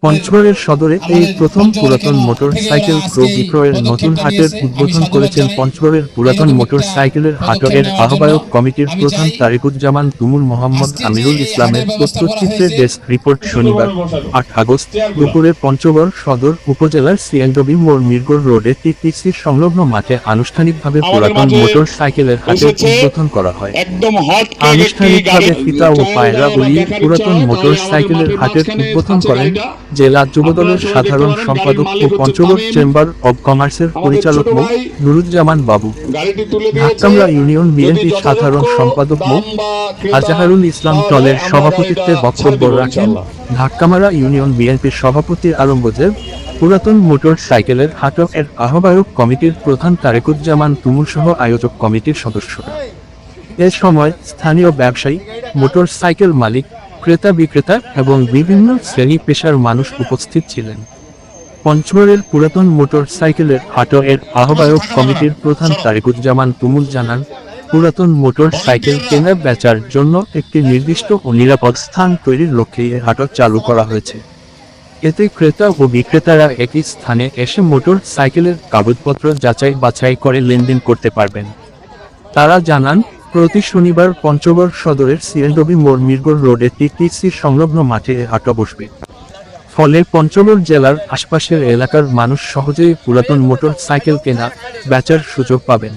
পঞ্চগড়ের সদরে এই প্রথম পুরাতন মোটর সাইকেল ক্রয় বিক্রয়ের নতুন হাটের উদ্বোধন করেছেন পঞ্চগড়ের পুরাতন মোটর সাইকেলের হাটের আহ্বায়ক কমিটির প্রধান তারিকুজ্জামান তুমুল। মোহাম্মদ আমিরুল ইসলামের তথ্যচিত্রে ডেস্ক রিপোর্ট। শনিবার ৮ আগস্ট দুপুরে পঞ্চগড় সদর উপজেলার সিএনডব্লিউ মোড় মিরগড় রোডে টিটিসি সংলগ্ন মাঠে আনুষ্ঠানিকভাবে পুরাতন মোটর সাইকেলের হাটের উদ্বোধন করা হয়। আনুষ্ঠানিকভাবে ফিতা ও পায়রা উড়িয়ে পুরাতন মোটর সাইকেলের হাটের উদ্বোধন করেন জেলা যুবদলের সাধারণ সম্পাদক ও পঞ্চগড় চেম্বার অব কমার্সের পরিচালক মো নুরুজ্জামান বাবু, ঢাকামরা ইউনিয়ন বিএনপির সাধারণ সম্পাদক মো আজাহারুল ইসলাম দলের সভাপতিত্বে বক্তব্য রাখেন ঢাকামারা ইউনিয়ন বিএনপির সভাপতি আলমগীর। পুরাতন মোটর সাইকেলের হাটের আহ্বায়ক কমিটির প্রধান তারিকুজ্জামান তুমুল সহ আয়োজক কমিটির সদস্যরা। এ সময় স্থানীয় ব্যবসায়ী, মোটর সাইকেল মালিক, ক্রেতা বিক্রেতা এবং বিভিন্ন শ্রেণী পেশার মানুষ উপস্থিত ছিলেন। পঞ্চগড়ের পুরাতন মোটর সাইকেলের হাটের আহ্বায়ক কমিটির প্রধান তারিকুজ্জামান তুমুল জানান, পুরাতন মোটর সাইকেল কেনা বেচার জন্য একটি নির্দিষ্ট ও নিরাপদ স্থান তৈরির লক্ষ্যে এই হাট চালু করা হয়েছে। এতে ক্রেতা ও বিক্রেতারা একই স্থানে এসে মোটর সাইকেলের কাগজপত্র যাচাই বাছাই করে লেনদেন করতে পারবেন। তারা জানান, প্রতি শনিবার পঞ্চগড় সদরের সিএনডব্লিউ মোড় মিরগড় রোডে টিটিসি সংলগ্ন মাঠে হাট বসবে। ফলে পঞ্চগড় জেলার আশপাশের এলাকার মানুষ সহজেই পুরাতন মোটর সাইকেল কেনা বেচার সুযোগ পাবেন।